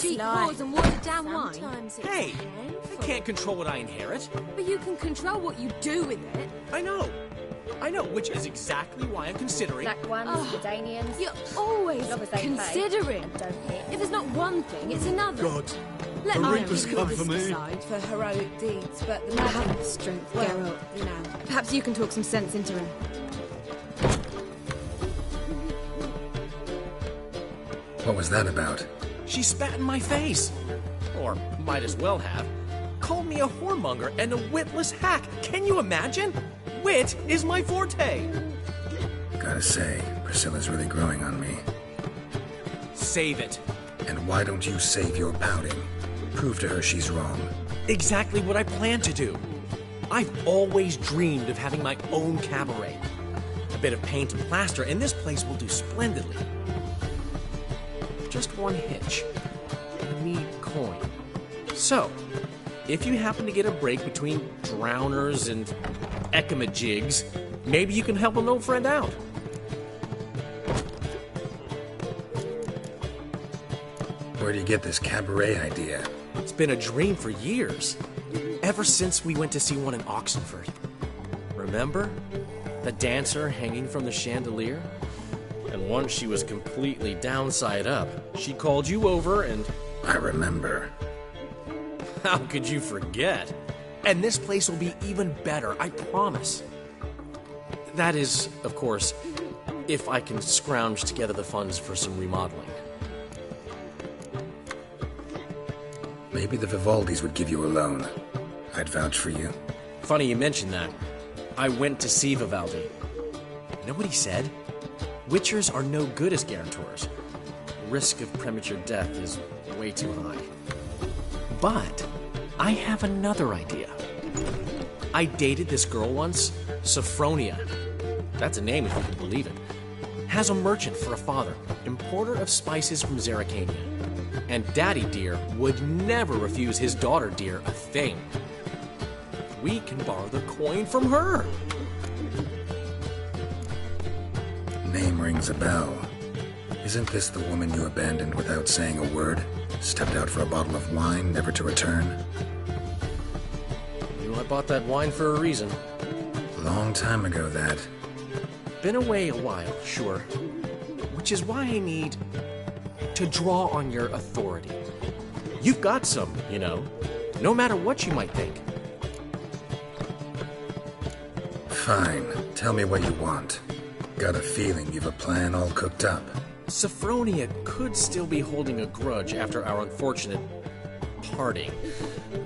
cheap whores and watered down wine. Hey, I can't control what I inherit. But you can control what you do with it. I know, which is exactly why I'm considering... Black ones, Redanians. You're always considering. If there's not one thing, it's another. God, Let the me Reapers come for me. Decide for heroic deeds, but the magic Strength, well, Geralt. you know. Perhaps you can talk some sense into him. What was that about? She spat in my face. Or might as well have. Called me a whoremonger and a witless hack. Can you imagine? Wit is my forte. Gotta say, Priscilla's really growing on me. Save it. And why don't you save your pouting? Prove to her she's wrong. Exactly what I plan to do. I've always dreamed of having my own cabaret. A bit of paint and plaster, and this place will do splendidly. Just one hitch. I need coin. So, if you happen to get a break between drowners and ekamajigs, maybe you can help an old friend out. Where do you get this cabaret idea? It's been a dream for years. Ever since we went to see one in Oxenford. Remember? The dancer hanging from the chandelier? And once she was completely downside up, she called you over and... I remember. How could you forget? And this place will be even better, I promise. That is, of course, if I can scrounge together the funds for some remodeling. Maybe the Vivaldis would give you a loan. I'd vouch for you. Funny you mention that. I went to see Vivaldi. You know what he said? Witchers are no good as guarantors. The risk of premature death is way too high. But I have another idea. I dated this girl once, Sophronia. That's a name if you can believe it. Has a merchant for a father, importer of spices from Zerrikania. And Daddy Dear would never refuse his daughter Dear a thing. We can borrow the coin from her. Name rings a bell. Isn't this the woman you abandoned without saying a word? Stepped out for a bottle of wine, never to return? You know, I bought that wine for a reason. Long time ago, that. Been away a while, sure. Which is why I need to draw on your authority. You've got some, you know, no matter what you might think. Fine. Tell me what you want. Got a feeling you've a plan all cooked up. Sophronia could still be holding a grudge after our unfortunate parting.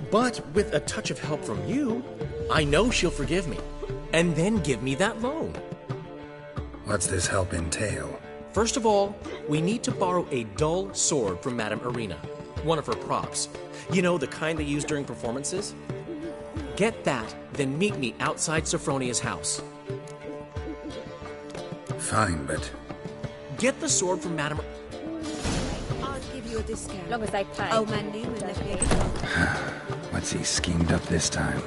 But with a touch of help from you, I know she'll forgive me. And then give me that loan. What's this help entail? First of all, we need to borrow a dull sword from Madame Irina. One of her props. You know, the kind they use during performances? Get that, then meet me outside Sophronia's house. Fine, but... Get the sword from Madame... I'll give you a discount. As long as they pay. Oh, man, you and What's he schemed up this time?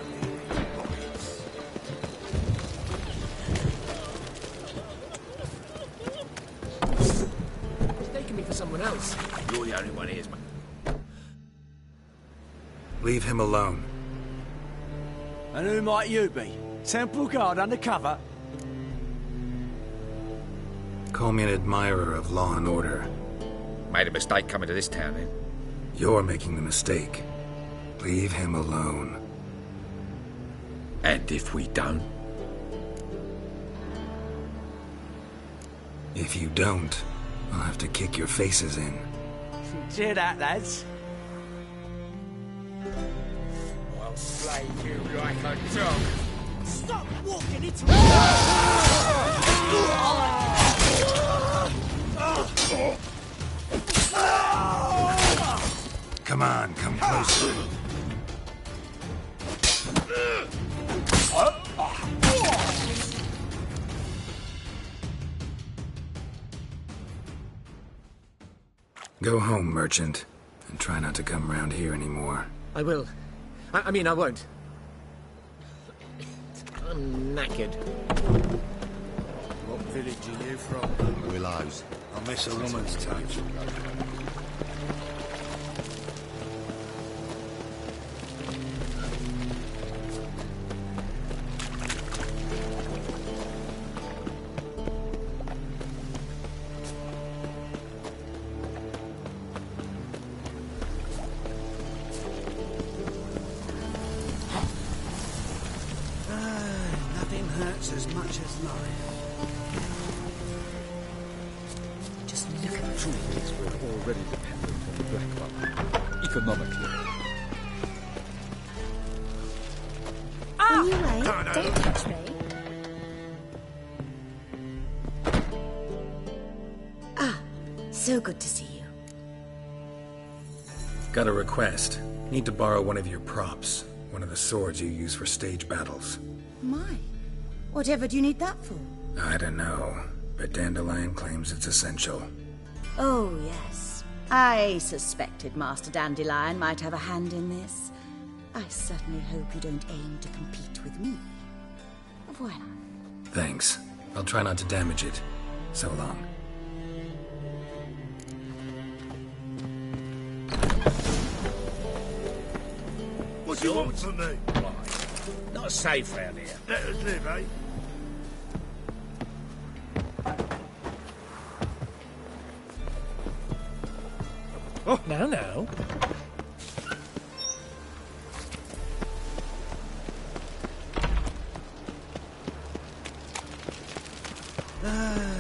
Taking me for someone else. You're the only one here, mate. Leave him alone. And who might you be? Temple Guard undercover? Call me an admirer of law and order. Made a mistake coming to this town, then. You're making the mistake. Leave him alone. And if we don't? If you don't, I'll have to kick your faces in. Cheer that, lads. I'll slay you like a dog. Stop walking into Come on, come closer. Go home, merchant, and try not to come round here anymore. I will. I mean, I won't. I'm knackered. What village are you from? Willows. I miss a woman's touch. hurts as much as life. Just look at The truth is, we're already dependent on the black market, economically. When you wait, don't touch me. So good to see you. Got a request. Need to borrow one of your props. One of the swords you use for stage battles. My. Whatever do you need that for? I don't know, but Dandelion claims it's essential. Oh, yes. I suspected Master Dandelion might have a hand in this. I certainly hope you don't aim to compete with me. Voilà. Thanks. I'll try not to damage it. So long. What do you want from me? Not safe round here. Let us live, eh? Oh, now.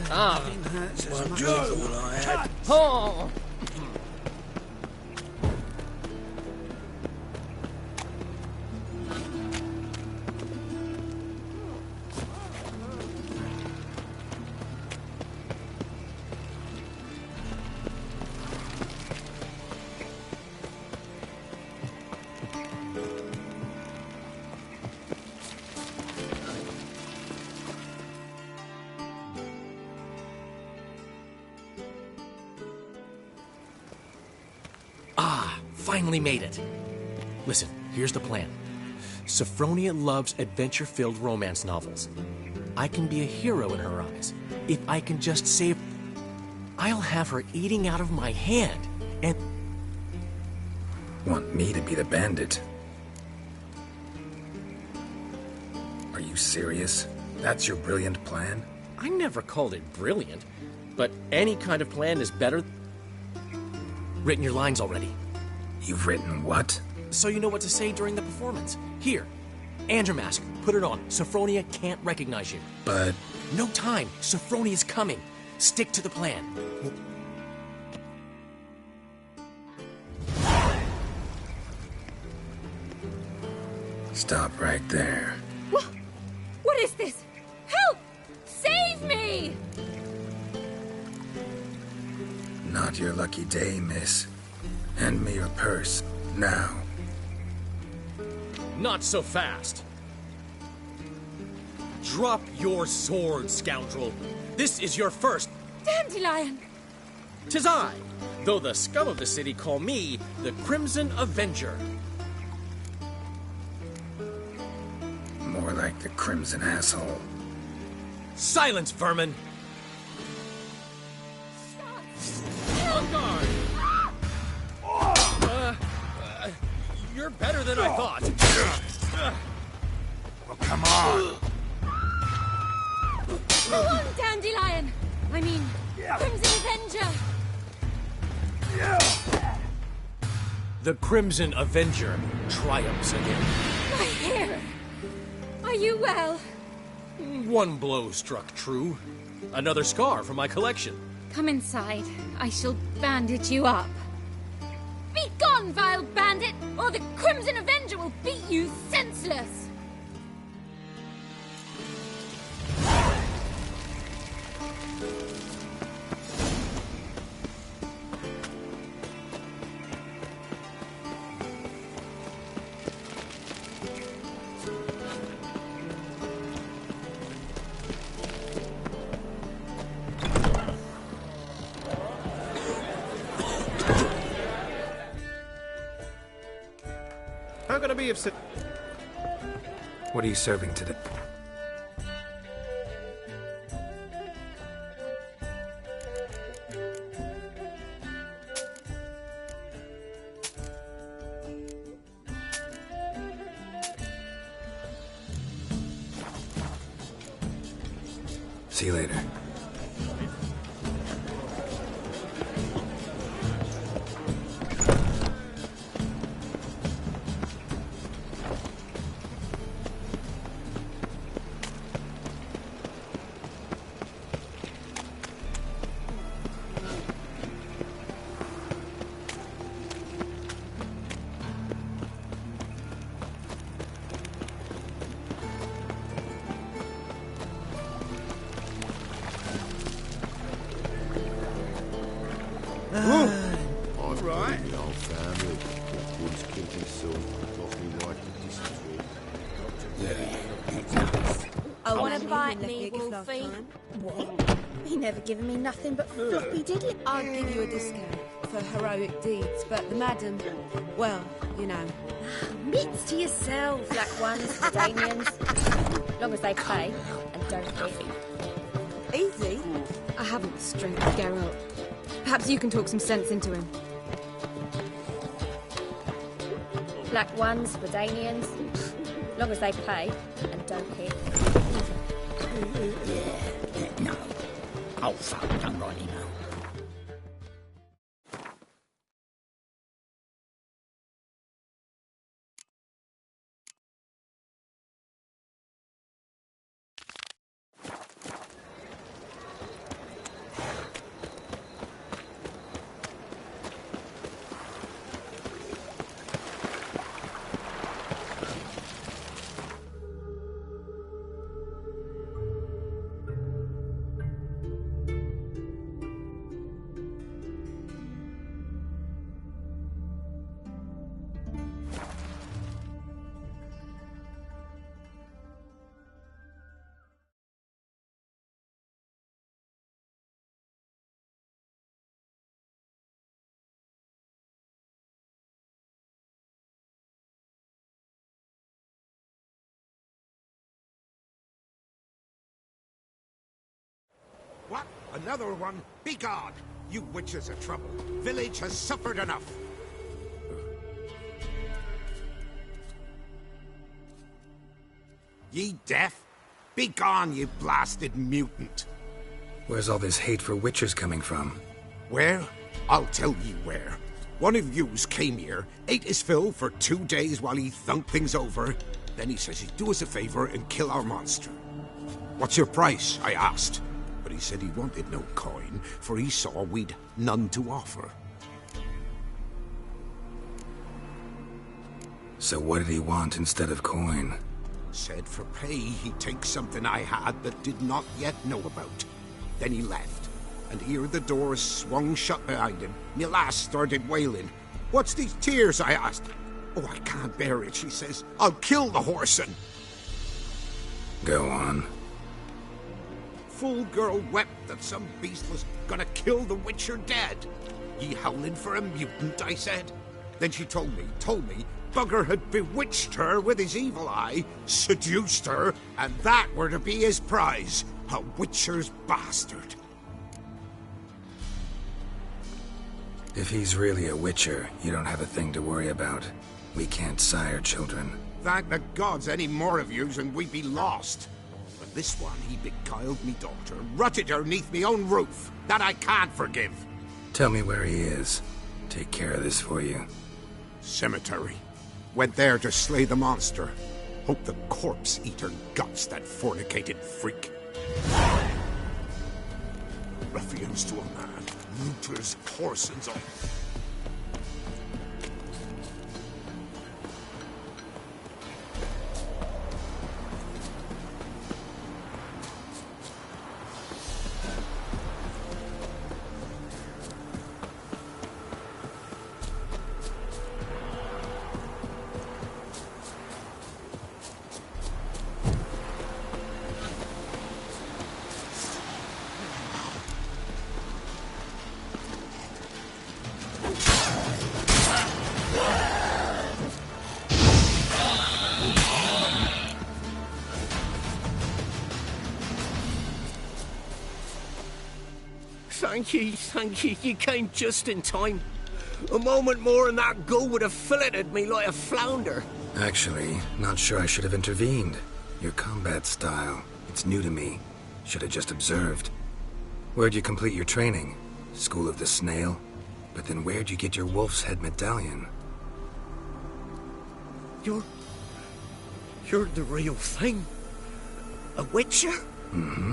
Nothing hurts as much as all I had. Oh! Finally made it. Listen, here's the plan. Sophronia loves adventure-filled romance novels. I can be a hero in her eyes. If I can just save... I'll have her eating out of my hand, and... Want me to be the bandit? Are you serious? That's your brilliant plan? I never called it brilliant, but any kind of plan is better... Written your lines already. You've written what? So you know what to say during the performance. Here, Andrew Mask, put it on. Sophronia can't recognize you. But... No time. Sophronia's coming. Stick to the plan. Stop right there. What is this? Help! Save me! Not your lucky day, miss. Hand me your purse, now. Not so fast. Drop your sword, scoundrel. This is your first. Dandelion! 'Tis I, though the scum of the city call me the Crimson Avenger. More like the Crimson Asshole. Silence, vermin! On guard! You're better than I thought. Well, come on. Go on, Dandelion! I mean, Crimson Avenger! The Crimson Avenger triumphs again. My hair! Are you well? One blow struck true. Another scar from my collection. Come inside. I shall bandage you up. Be gone, vile bandit, or the Crimson Avenger will beat you senseless! How can I be of... What are you serving today? See you later. family. One's killed his son, lost me wife to dysentery. Oh, Wanna bite me, Wolfie? What? He never given me nothing but floppy diddly. I'll give you a discount for heroic deeds, but the madam, well, you know. Mitts to yourself, black ones, Danians. Long as they pay and don't hit. Easy. I haven't the strength to get up. Perhaps you can talk some sense into him. Black ones, Danians. Long as they pay and don't hit. No. Oh, fuck, don't really know. What? Another one? Begone! You witches of trouble. Village has suffered enough. Ye deaf? Begone, you blasted mutant! Where's all this hate for witchers coming from? Where? I'll tell ye where. One of yous came here, ate his fill for 2 days while he thunked things over. Then he says he'd do us a favor and kill our monster. What's your price? I asked. But he said he wanted no coin, for he saw we'd none to offer. So what did he want instead of coin? Said for pay he'd take something I had that did not yet know about. Then he left, and here the doors swung shut behind him. Me lass started wailing. What's these tears? I asked. Oh, I can't bear it, she says. I'll kill the whoreson. Go on. Full girl wept that some beast was gonna kill the witcher dead. Ye howling for a mutant, I said. Then she told me, Bugger had bewitched her with his evil eye, seduced her, and that were to be his prize, a witcher's bastard. If he's really a witcher, you don't have a thing to worry about. We can't sire children. Thank the gods any more of yous and we'd be lost. But this one, he beguiled me daughter, rutted her neath me own roof. That I can't forgive. Tell me where he is. Take care of this for you. Cemetery. Went there to slay the monster. Hope the corpse eat her guts, that fornicated freak. Ruffians to a man. Looters, whoresons all. Thank you, you came just in time. A moment more and that gull would have filleted me like a flounder. Actually, not sure I should have intervened. Your combat style, it's new to me. Should have just observed. Where'd you complete your training? School of the Snail? But then where'd you get your wolf's head medallion? You're the real thing? A witcher? Mm-hmm.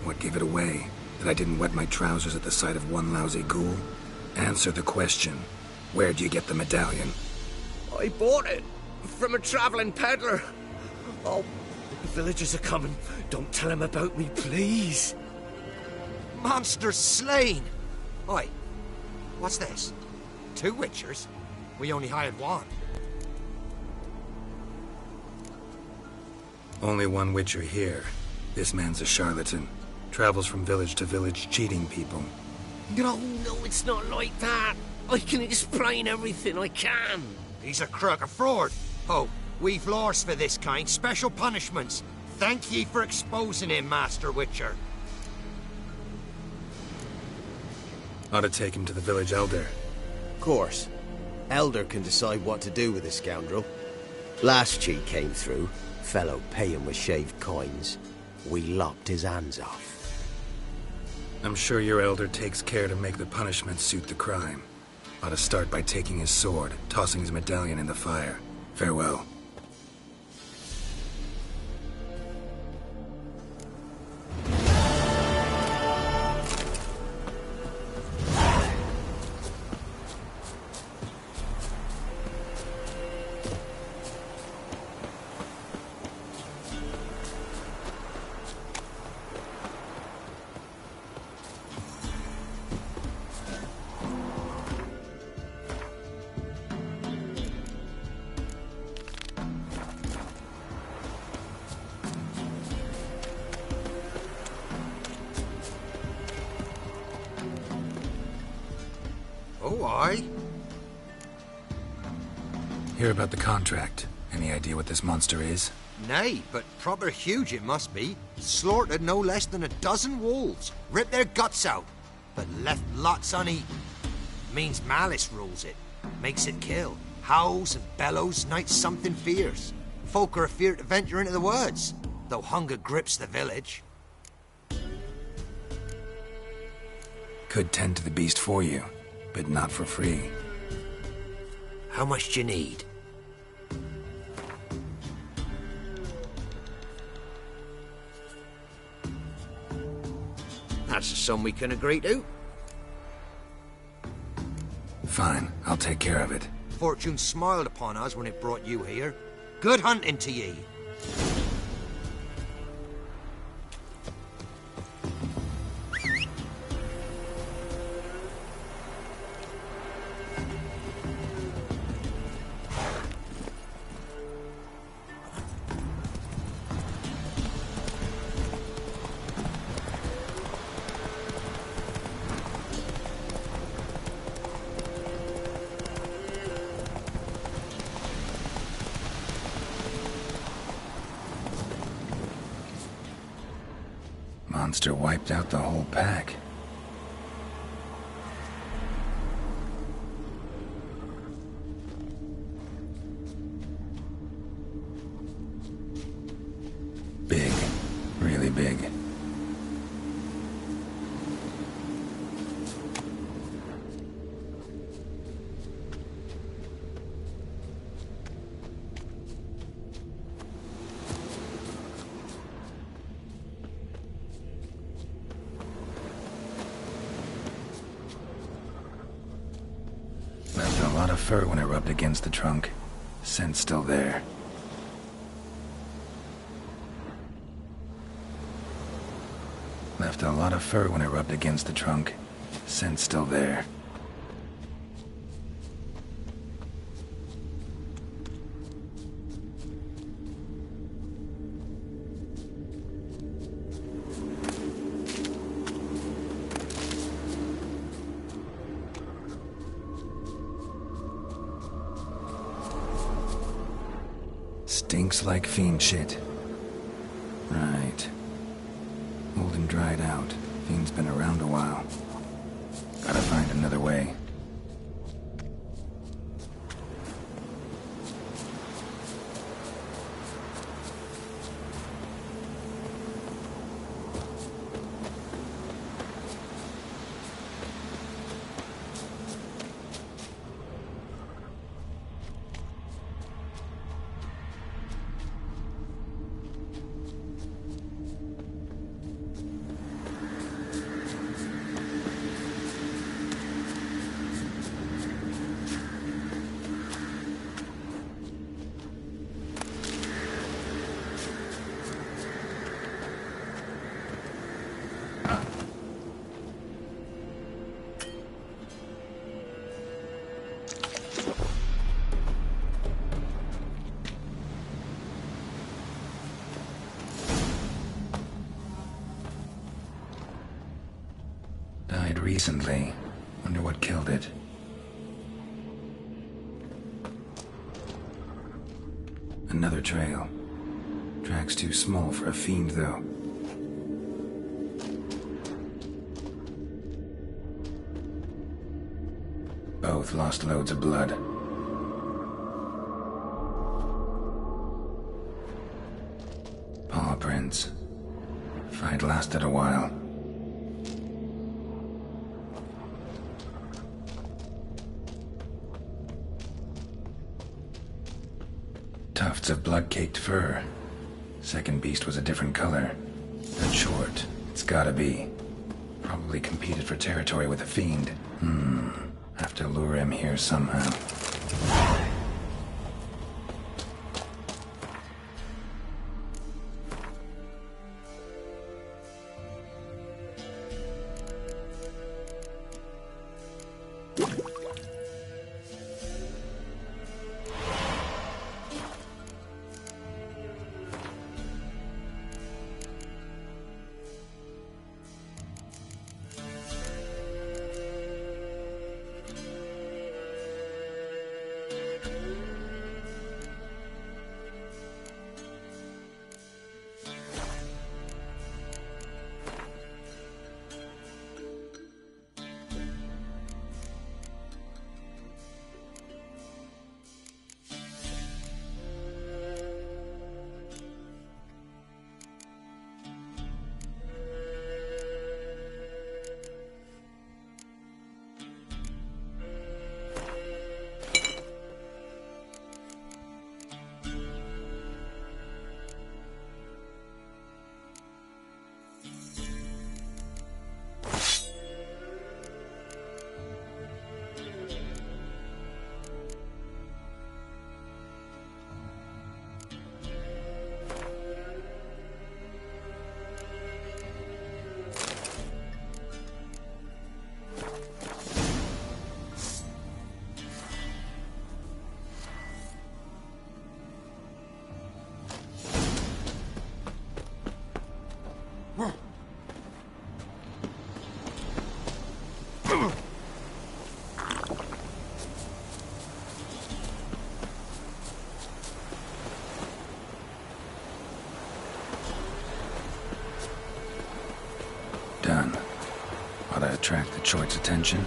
What gave it away? That I didn't wet my trousers at the sight of one lousy ghoul? Answer the question. Where'd you get the medallion? I bought it from a traveling peddler. Oh, the villagers are coming. Don't tell them about me, please. Monster slain! Oi, what's this? 2 witchers? We only hired one. Only one Witcher here. This man's a charlatan. Travels from village to village cheating people. No, it's not like that. I can explain everything I can. He's a crook, a fraud. Oh, we've laws for this kind, special punishments. Thank ye for exposing him, Master Witcher. Ought to take him to the village elder. Of course. Elder can decide what to do with the scoundrel. Last cheat came through. Fellow paying with shaved coins. We lopped his hands off. I'm sure your elder takes care to make the punishment suit the crime. Ought to start by taking his sword, tossing his medallion in the fire. Farewell. Oh, aye. Hear about the contract. Any idea what this monster is? Nay, but proper huge it must be. Slaughtered no less than a dozen wolves. Ripped their guts out, but left lots uneaten. Means malice rules it. Makes it kill. Howls and bellows, nights something fierce. Folk are afeard to venture into the woods, though hunger grips the village. Could tend to the beast for you, but not for free. How much do you need? That's a sum we can agree to. Fine, I'll take care of it. Fortune smiled upon us when it brought you here. Good hunting to ye. Monster wiped out the whole pack. Big. Really big. Left a lot of fur when I rubbed against the trunk. Scent's still there. Left a lot of fur when I rubbed against the trunk. Scent's still there. Stinks like fiend shit. Right. Old and dried out. Fiend's been around a while. Gotta find another way. recently. Wonder what killed it. Another trail. Track's too small for a fiend, though. Both lost loads of blood. Paw prints. Fight lasted a while. Tufts of blood-caked fur. Second beast was a different color. But short. It's gotta be. Probably competed for territory with a fiend. Have to lure him here somehow. Done. Ought to attract the choice attention.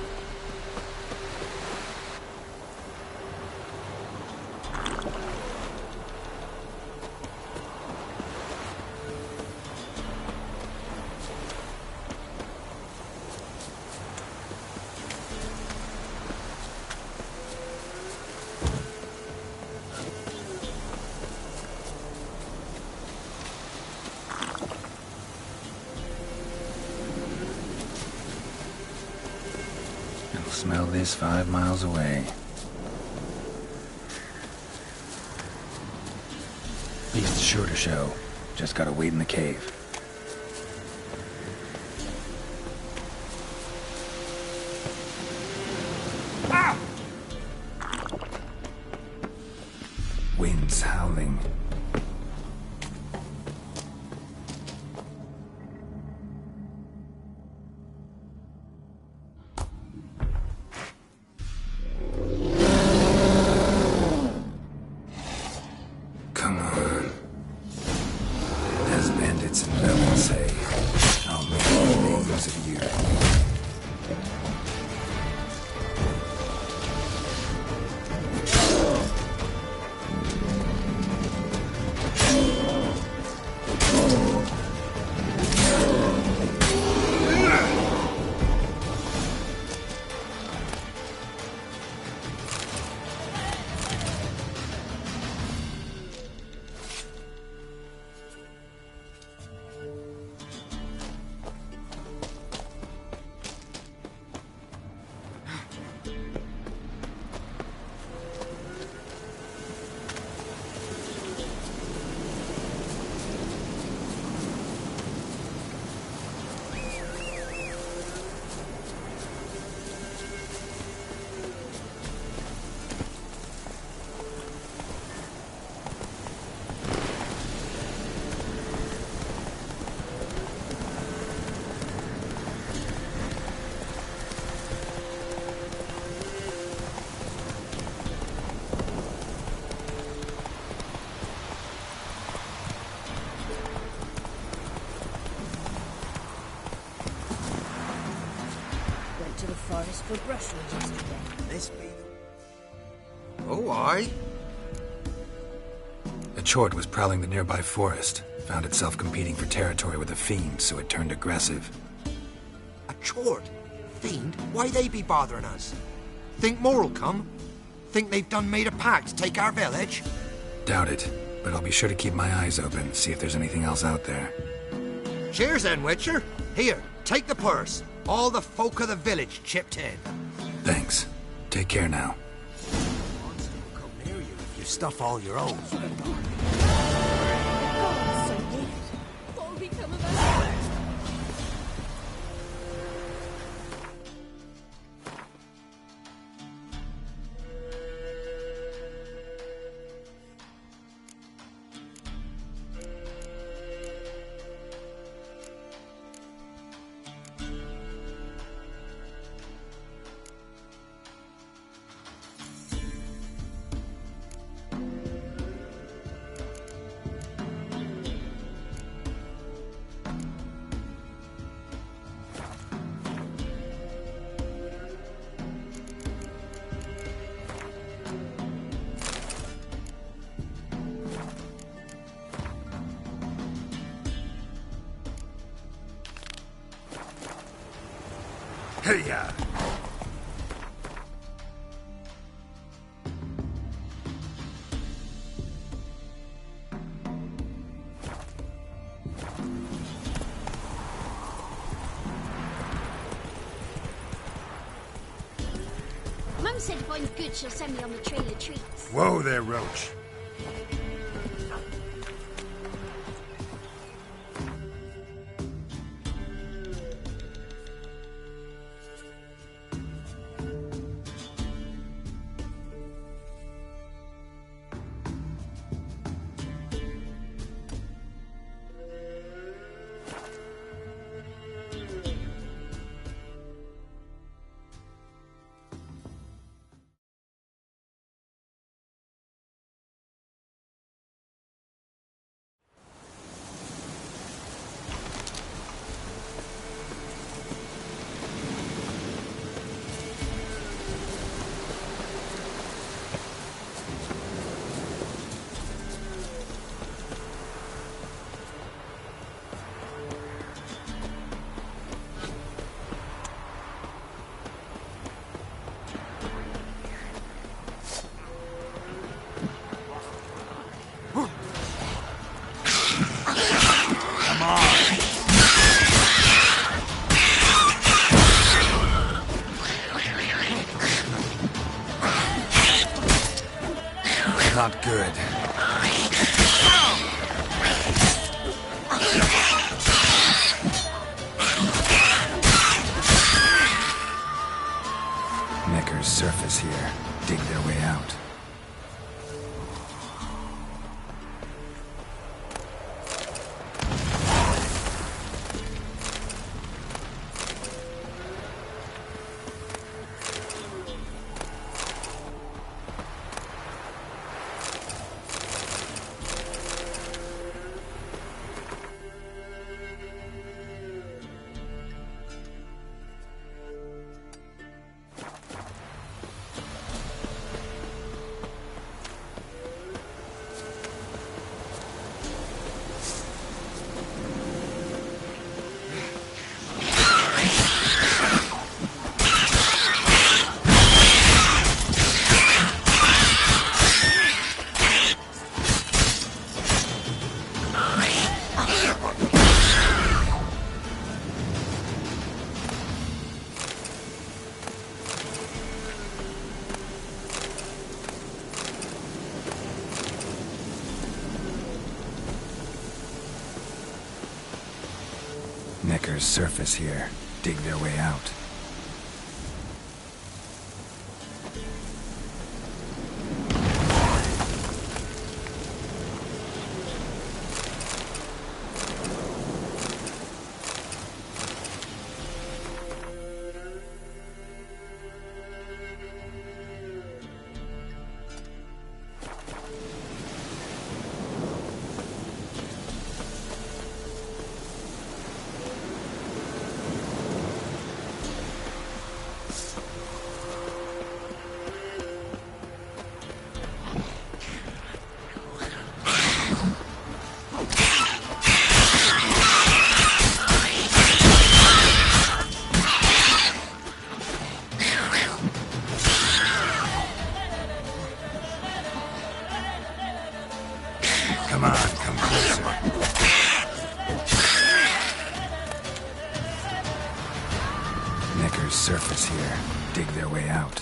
Smell this 5 miles away. Beast's sure to show. Just gotta wait in the cave. Ah! Wind's howling. brushing yesterday. This be the... Oh, aye. A chort was prowling the nearby forest. Found itself competing for territory with a fiend, so it turned aggressive. A chort? Fiend? Why they be bothering us? Think more'll come? Think they've done made a pact to take our village? Doubt it, but I'll be sure to keep my eyes open, see if there's anything else out there. Cheers then, Witcher. Here, take the purse. All the folk of the village chipped in. Thanks. Take care now. Monster will come near you if you stuff all your own. What'll become of us? Hey-ya! Mum said if I'm good, she'll send me on the trail of treats. Whoa there, Roach. Not good. Necker's surface here. Dig their way out. Necker's surface here. Dig their way out. Come on, come closer. Necker's surface here. Dig their way out.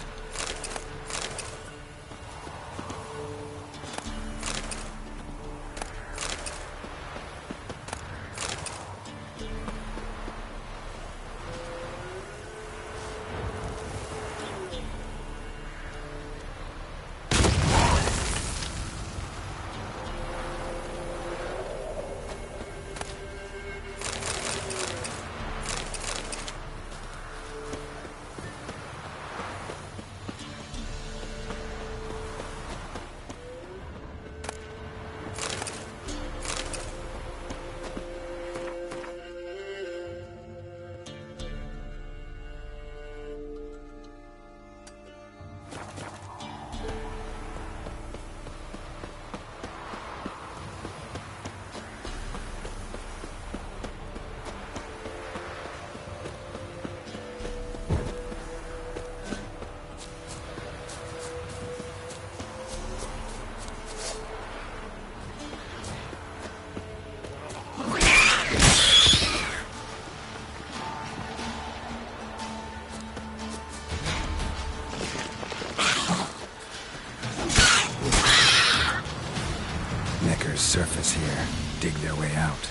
Surface here. Dig their way out.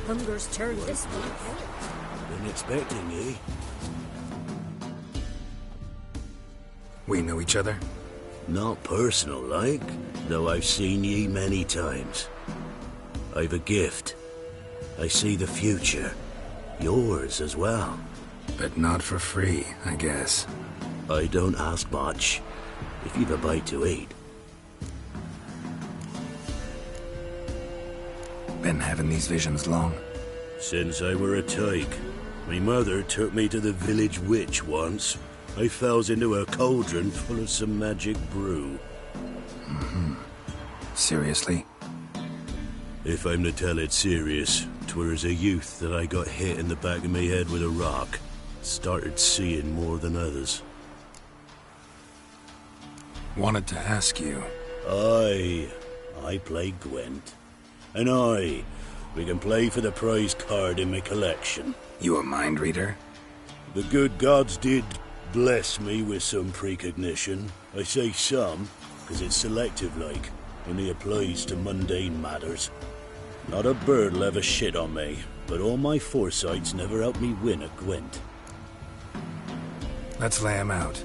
Hunger's turned this way. Been expecting ye. We know each other? Not personal like, though I've seen ye many times. I've a gift. I see the future. Yours as well. But not for free, I guess. I don't ask much, if you've a bite to eat. Been having these visions long? Since I were a tyke. Me mother took me to the village witch once. I fells into a cauldron full of some magic brew. Mm-hmm. Seriously? If I'm to tell it serious, 'twere as a youth that I got hit in the back of me head with a rock. Started seeing more than others. Wanted to ask you. I play Gwent. And we can play for the prize card in my collection. You a mind reader? The good gods did bless me with some precognition. I say some, because it's selective like, only applies to mundane matters. Not a bird'll ever shit on me, but all my foresight's never helped me win a Gwent. Let's lay him out.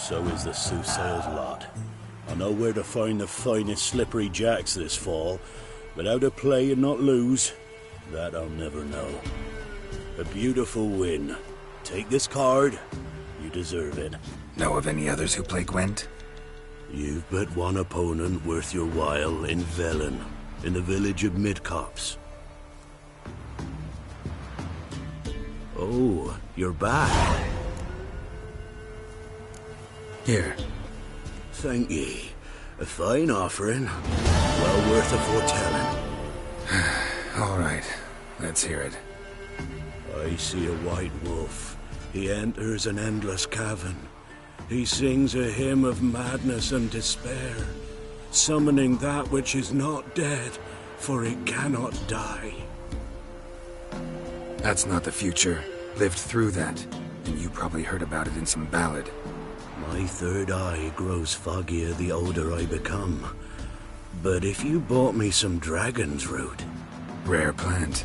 So is the soothsayer's lot. I know where to find the finest slippery jacks this fall, but how to play and not lose, that I'll never know. A beautiful win. Take this card. You deserve it. Know of any others who play Gwent? You've but one opponent worth your while in Velen, in the village of Midcopse. Oh, you're back. Here. Thank ye. A fine offering. Well worth a foretelling. All right. Let's hear it. I see a white wolf. He enters an endless cavern. He sings a hymn of madness and despair, summoning that which is not dead, for it cannot die. That's not the future. Lived through that, and you probably heard about it in some ballad. My third eye grows foggier the older I become. But if you bought me some dragon's root... Rare plant.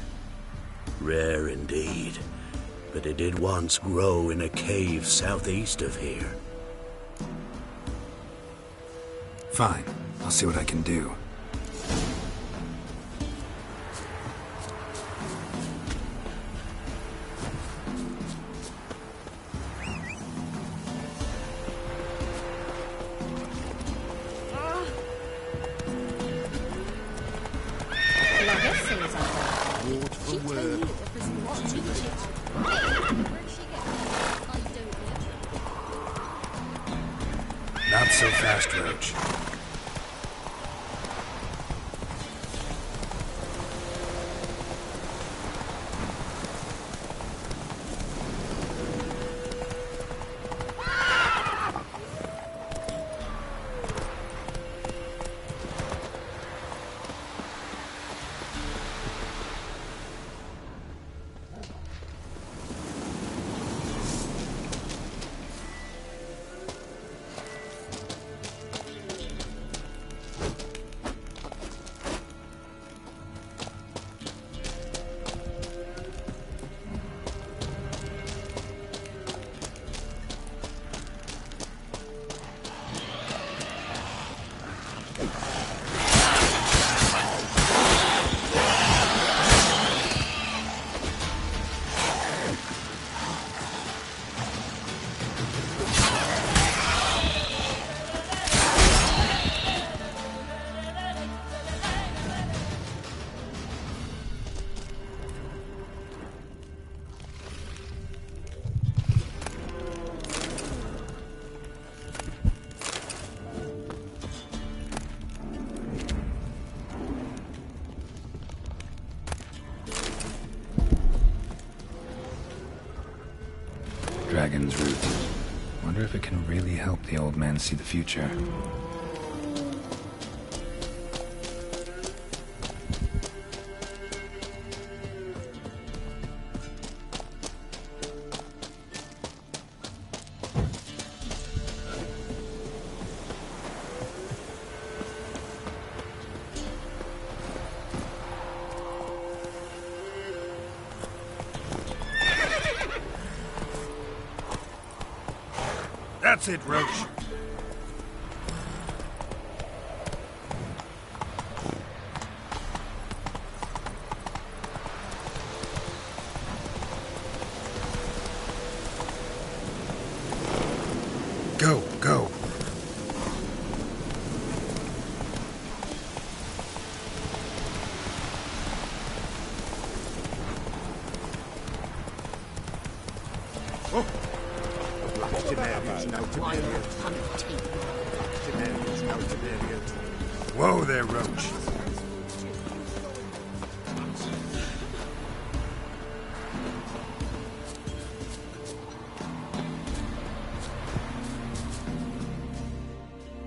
Rare indeed. But it did once grow in a cave southeast of here. Fine. I'll see what I can do. Not so fast, Roach. Dragon's root. Wonder if it can really help the old man see the future. That's it, Roach. Go, go. Whoa there, Roach.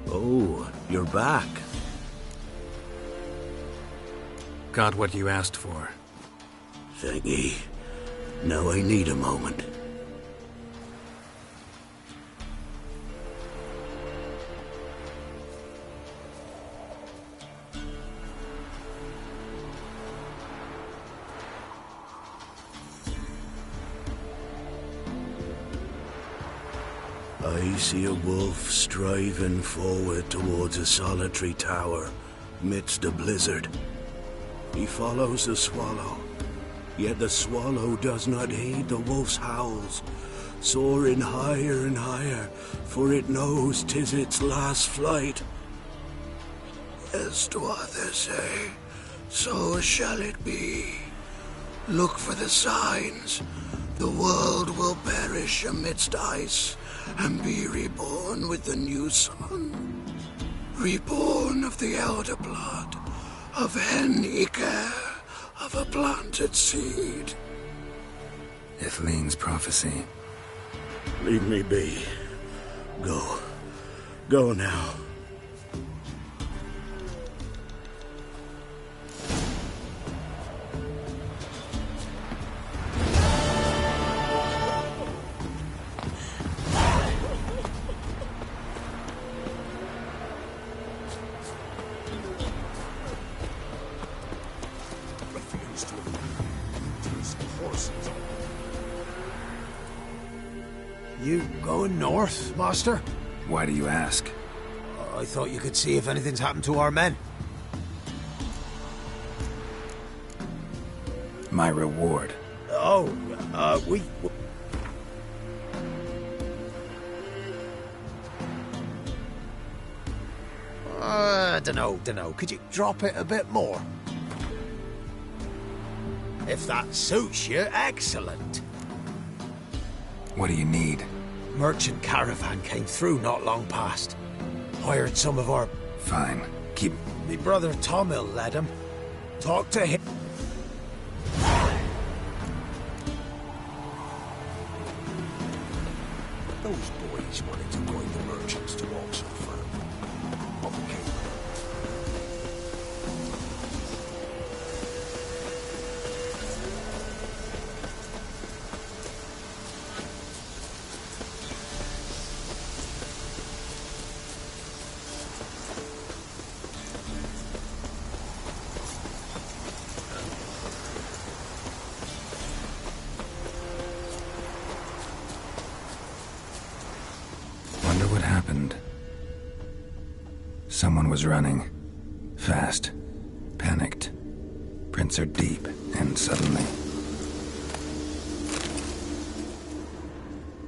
Oh, you're back. Got what you asked for. Thank ye. Now I need a moment. I see a wolf striving forward towards a solitary tower midst a blizzard. He follows the swallow, yet the swallow does not heed the wolf's howls, soaring higher and higher, for it knows 'tis its last flight. As others say, so shall it be. Look for the signs. The world will perish amidst ice and be reborn with the new sun. Reborn of the elder blood, of Henniker, of a planted seed. Ithleen's prophecy. Leave me be. Go. Go now. You going north, Master? Why do you ask? I thought you could see if anything's happened to our men. My reward. Oh, we... dunno. Could you drop it a bit more? If that suits you, excellent. What do you need? Merchant caravan came through not long past. Hired some of our... Fine. Keep... Me brother Tomil led him. Talk to him. Those boys wanted to join the merchants to auction firm. Okay. Wonder what happened. Someone was running. Fast. Panicked. Prints are deep, and suddenly...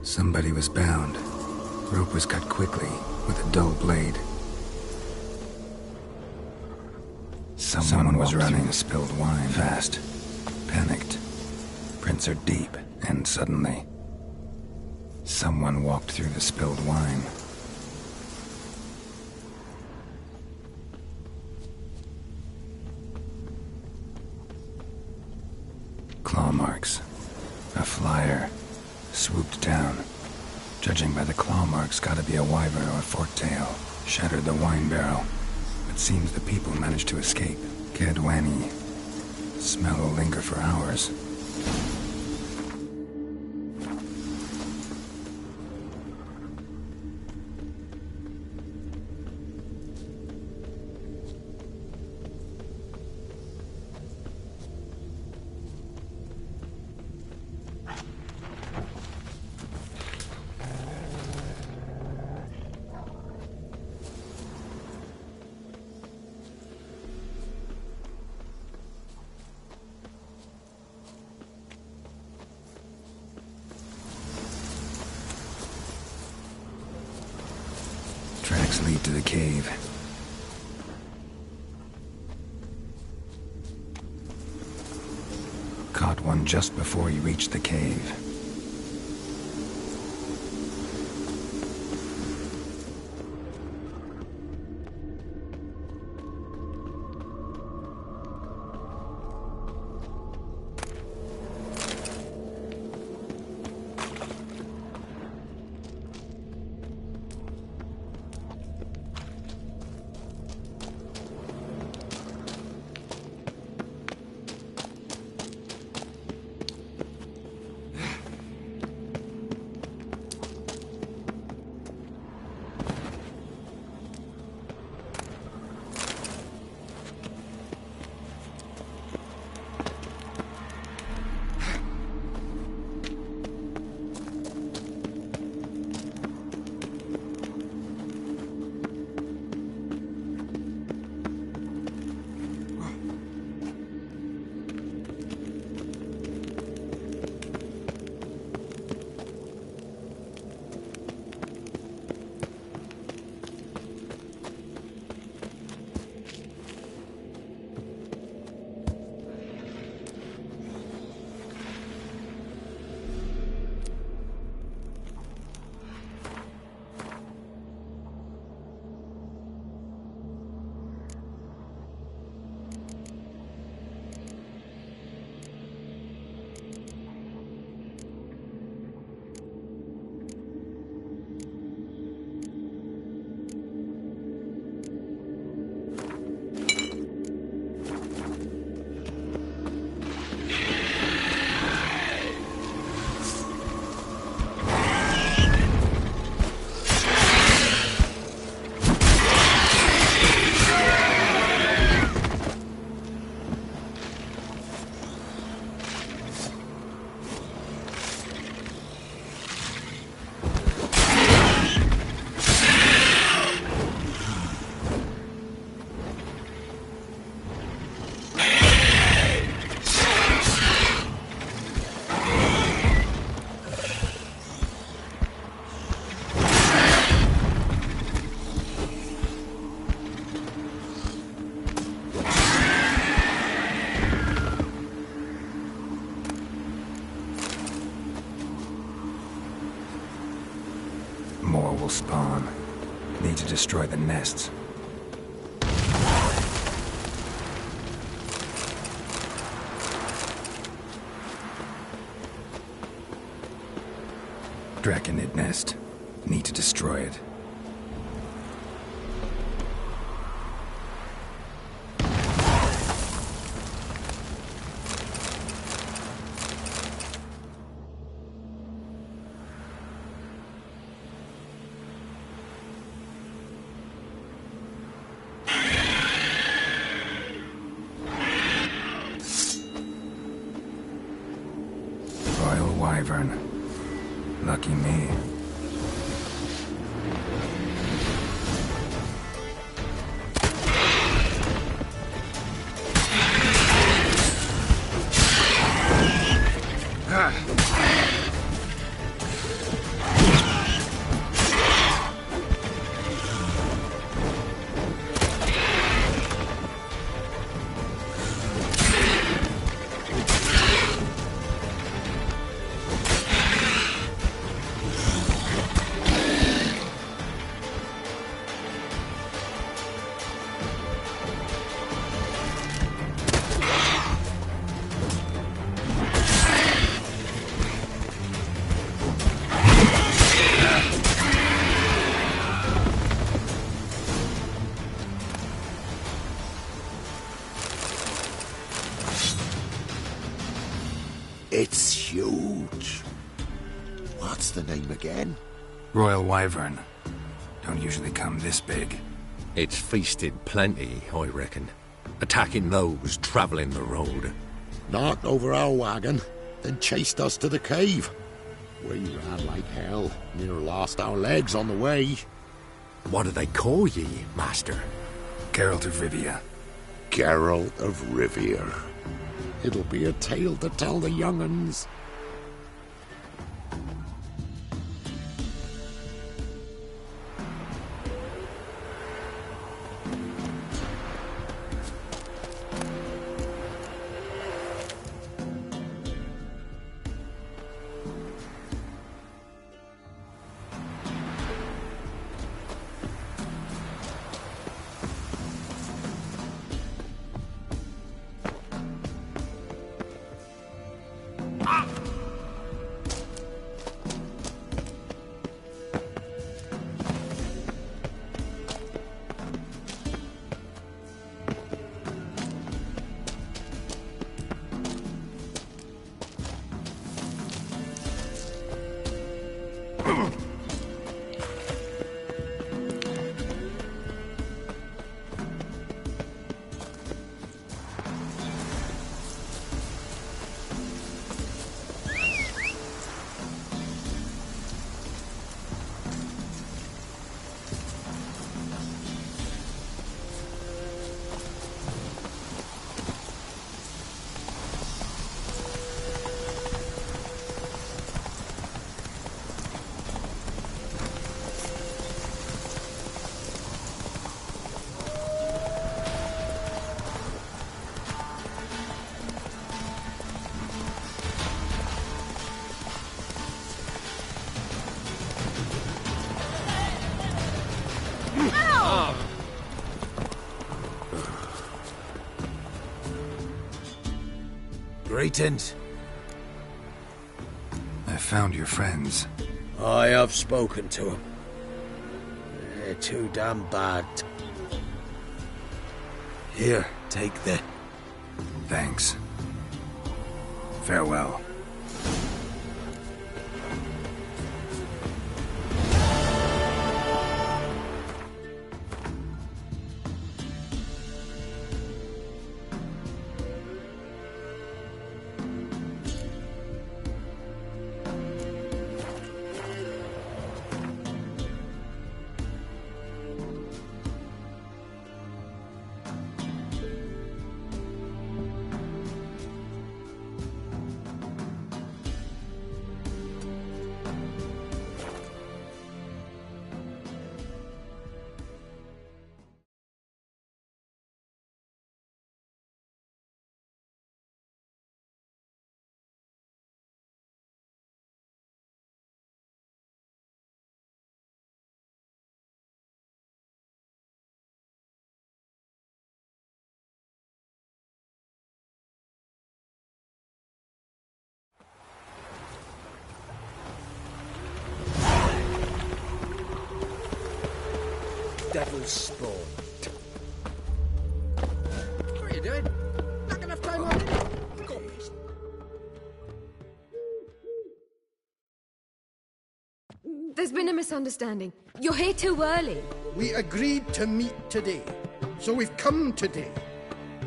Somebody was bound. Rope was cut quickly, with a dull blade. Someone was running. Spilled wine. Fast. Panicked. Prints are deep, and suddenly... Someone walked through the spilled wine. Claw marks. A flyer. Swooped down. Judging by the claw marks, gotta be a wyvern or a forktail. Shattered the wine barrel. It seems the people managed to escape. Cadwani. Smell will linger for hours. Tracks lead to the cave. Caught one just before you reached the cave. Horrible spawn. Need to destroy the nests. Draconid nest. Need to destroy it. Royal Wyvern. Lucky me. It's huge. What's the name again? Royal Wyvern. Don't usually come this big. It's feasted plenty, I reckon. Attacking those travelling the road. Knocked over our wagon, then chased us to the cave. We ran like hell, near lost our legs on the way. What do they call ye, Master? Geralt of Rivia. Geralt of Rivia. It'll be a tale to tell the young'uns. Greetings. I found your friends. I have spoken to them. They're too damn bad. Here, take the... Thanks. Farewell. devil's spawn. What are you doing? Not enough time on it. There's been a misunderstanding. You're here too early. We agreed to meet today, so we've come today.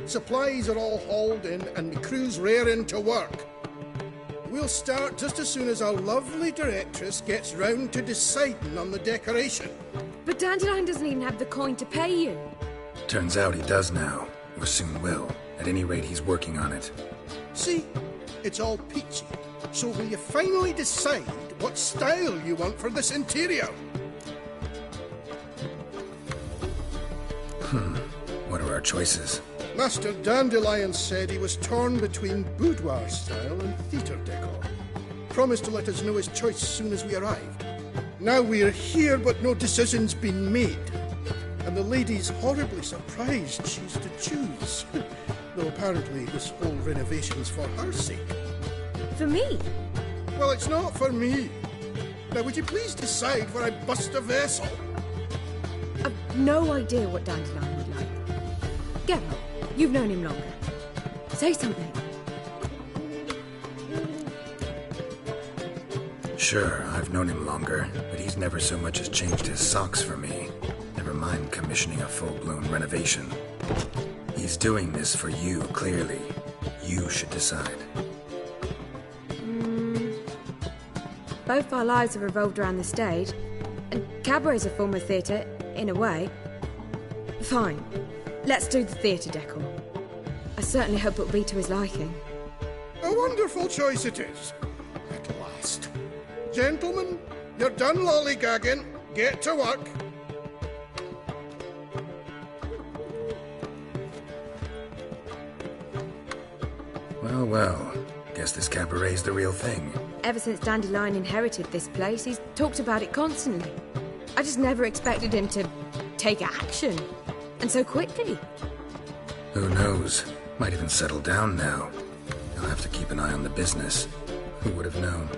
Supplies are all hauled in and the crew's raring to work. We'll start just as soon as our lovely directress gets round to deciding on the decoration. But Dandelion doesn't even have the coin to pay you. Turns out he does now, or soon will. At any rate, he's working on it. See, it's all peachy. So will you finally decide what style you want for this interior? What are our choices? Master Dandelion said he was torn between boudoir style and theatre decor. Promised to let us know his choice as soon as we arrived. Now we're here, but no decision's been made. And the lady's horribly surprised she's to choose. Though apparently this whole renovation's for her sake. For me? Well, it's not for me. Now, would you please decide where I bust a vessel? I've no idea what Dandelion would like. Geralt, you've known him longer. Say something. Sure, I've known him longer, but he's never so much as changed his socks for me. Never mind commissioning a full-blown renovation. He's doing this for you, clearly. You should decide. Both our lives have revolved around the stage, and cabaret's a form of theatre, in a way. Fine. Let's do the theatre decor. I certainly hope it'll be to his liking. A wonderful choice it is. At last. Gentlemen, you're done lollygagging. Get to work. Well, well. Guess this cabaret's the real thing. Ever since Dandelion inherited this place, he's talked about it constantly. I just never expected him to take action. And so quickly. Who knows? Might even settle down now. He'll have to keep an eye on the business. Who would have known?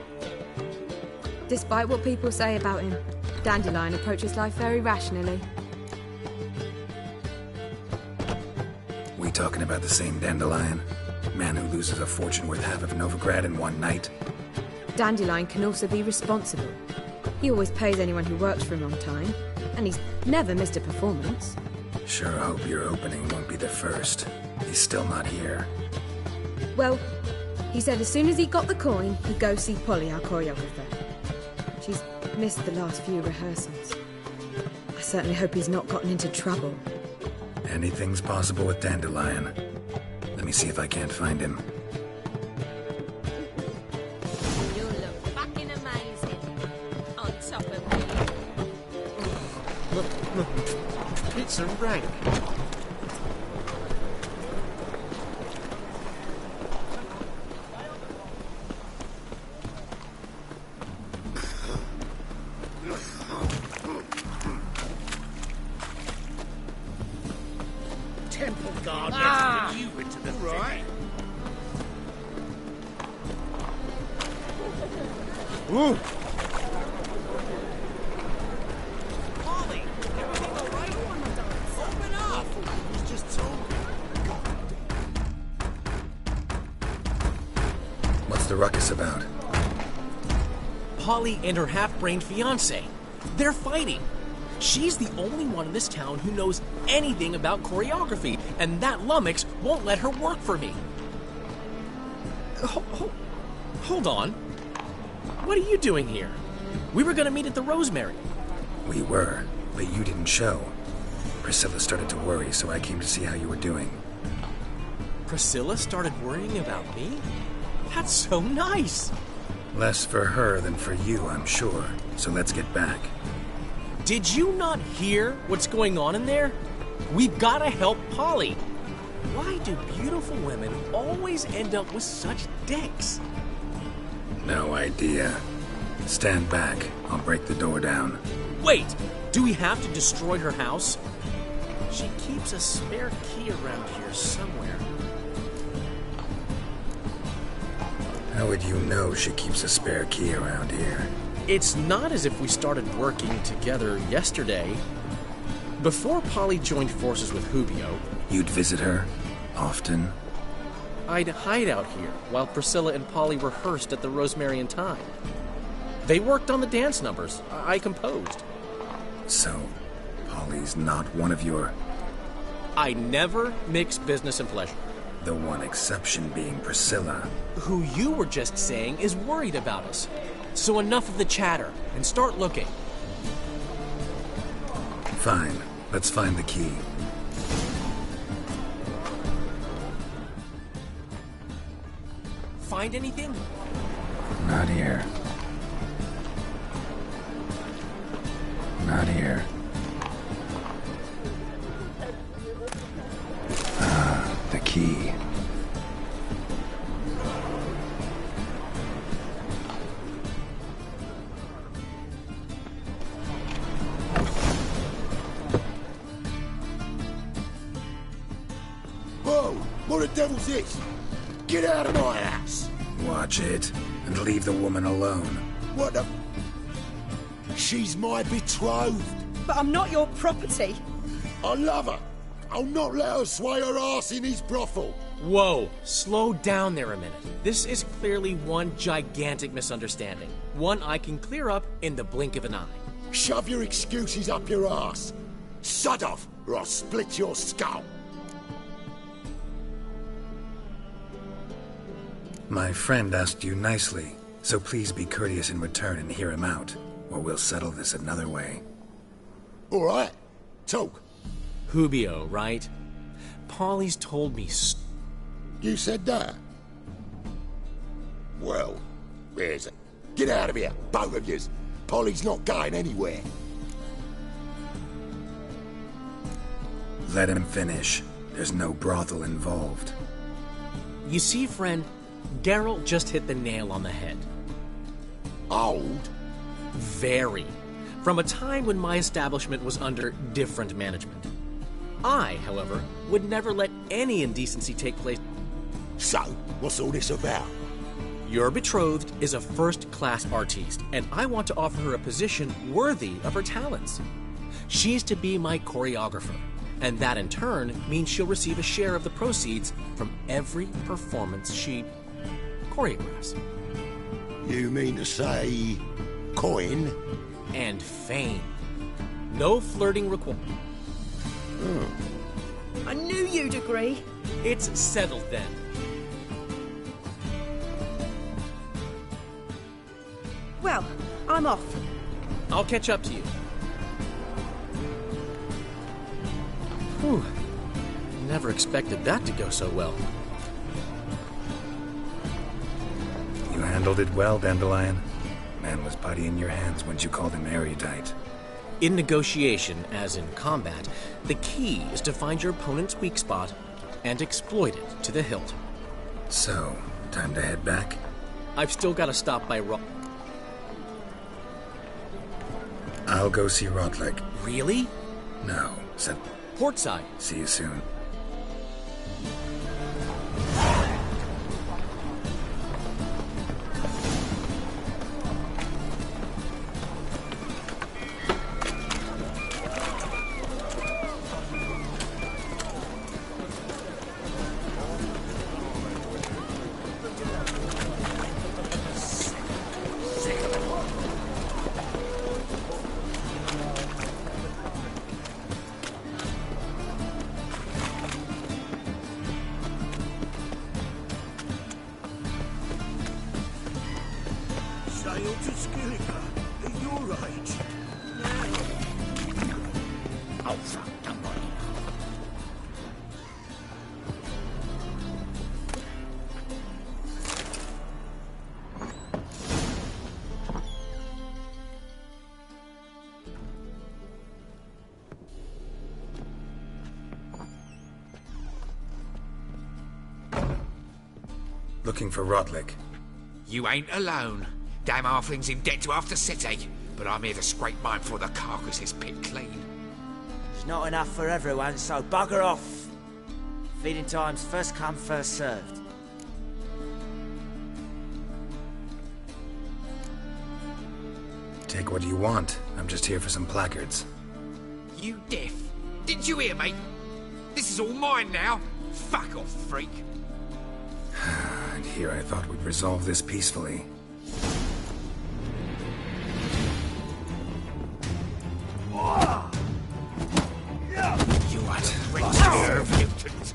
Despite what people say about him, Dandelion approaches life very rationally. We talking about the same Dandelion? Man who loses a fortune worth half of Novigrad in one night? Dandelion can also be responsible. He always pays anyone who works for him on time, and he's never missed a performance. Sure hope your opening won't be the first. He's still not here. Well, he said as soon as he got the coin, he'd go see Polly, our choreographer. She's missed the last few rehearsals. I certainly hope he's not gotten into trouble. Anything's possible with Dandelion. Let me see if I can't find him. You look fucking amazing. On top of me. Look. It's a rank. Temple guard you into the right. Ooh. Polly, everything all right? Open up. He's just What's the ruckus about? Polly and her half-brained fiancé. They're fighting. She's the only one in this town who knows anything about choreography, and that lummox won't let her work for me. Hold on. What are you doing here? We were gonna meet at the Rosemary. We were, but you didn't show. Priscilla started to worry, so I came to see how you were doing. Priscilla started worrying about me? That's so nice. Less for her than for you, I'm sure. So let's get back. Did you not hear what's going on in there? We've gotta help Polly. Why do beautiful women always end up with such dicks? No idea. Stand back. I'll break the door down. Wait! Do we have to destroy her house? She keeps a spare key around here somewhere. How would you know she keeps a spare key around here? It's not as if we started working together yesterday. Before Polly joined forces with Hubio, You'd visit her? Often? I'd hide out here while Priscilla and Polly rehearsed at the Rosemary and Thyme. They worked on the dance numbers. I composed. So, Polly's not one of your... I never mix business and pleasure. The one exception being Priscilla. Who you were just saying is worried about us. So enough of the chatter, and start looking. Fine. Let's find the key. Find anything? Not here. Not here. Ah, the key. Whoa! What the devil's this? Get out of my house! Watch it, and leave the woman alone. What the... She's my betrothed. But I'm not your property. I love her. I'll not let her sway her ass in his brothel. Whoa, slow down there a minute. This is clearly one gigantic misunderstanding. One I can clear up in the blink of an eye. Shove your excuses up your ass. Sod off, or I'll split your skull. My friend asked you nicely, so please be courteous in return and hear him out, or we'll settle this another way. All right. Talk. Hubio, right? Polly's told me You said that? Well, where's it? Get out of here, both of yous. Polly's not going anywhere. Let him finish. There's no brothel involved. You see, friend, Geralt just hit the nail on the head. Old? Very. From a time when my establishment was under different management. I, however, would never let any indecency take place. So, what's all this about? Your betrothed is a first-class artiste, and I want to offer her a position worthy of her talents. She's to be my choreographer, and that in turn means she'll receive a share of the proceeds from every performance she choreographs. You mean to say... coin? And fame. No flirting required. I knew you'd agree. It's settled then. Well, I'm off. I'll catch up to you. Whew. Never expected that to go so well. You handled it well, Dandelion. Man was putty in your hands once you called him erudite. In negotiation, as in combat, the key is to find your opponent's weak spot and exploit it to the hilt. So, time to head back? I've still got to stop by I'll go see Rotlick. Really? No, said Portside. See you soon. Sail to Skilliga at your age. Oh, fuck, come on. Looking for Rotlick. You ain't alone. Damn halfling's in debt to half the city, but I'm here to scrape mine before the carcass is picked clean. There's not enough for everyone, so bugger off. Feeding time's first come, first served. Take what you want. I'm just here for some placards. You deaf? Didn't you hear, mate? This is all mine now. Fuck off, freak. And here I thought we'd resolve this peacefully. You what? Reserve mutant.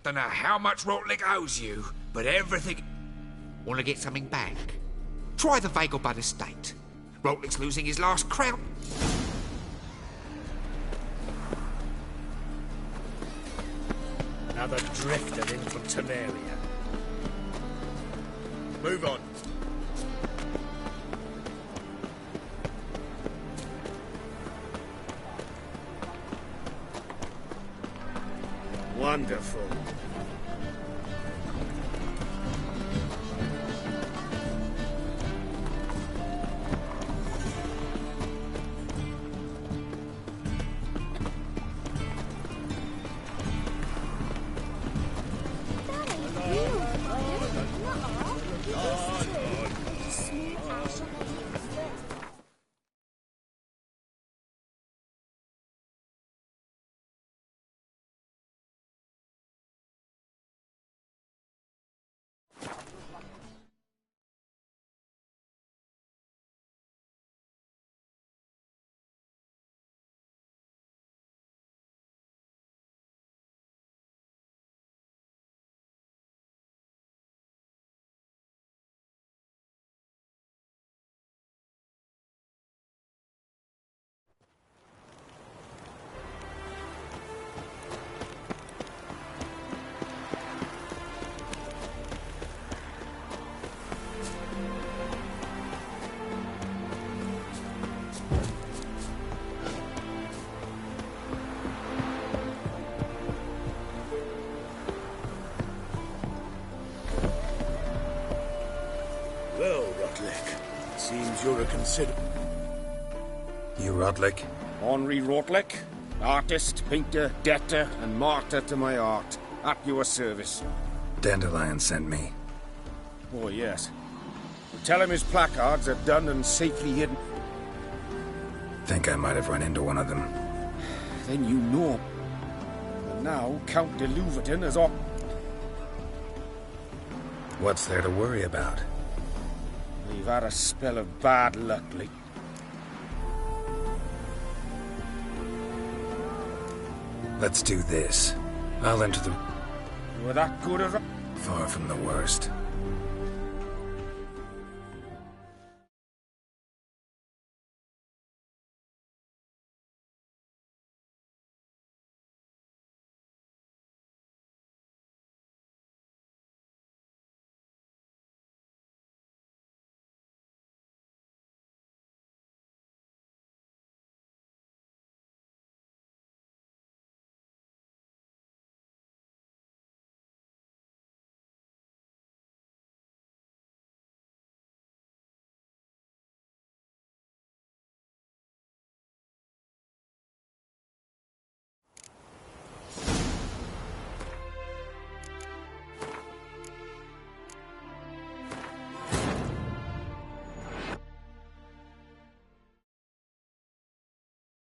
Don't know how much Rotlick owes you, but everything... Want to get something back? Try the Vagelbud estate. Rotlick's losing his last crown. Another drifter in from Temeria. Move on. Wonderful. Well, Rotlick, seems you're a consider... You Rotlick? Henri Rotlick, artist, painter, debtor, and martyr to my art. At your service. Dandelion sent me. Oh, yes. Tell him his placards are done and safely hidden. Think I might have run into one of them. Then you know. And now Count de Louverton is off. What's there to worry about? We've had a spell of bad luck lately. Let's do this. I'll enter the... You were that good as a... Far from the worst.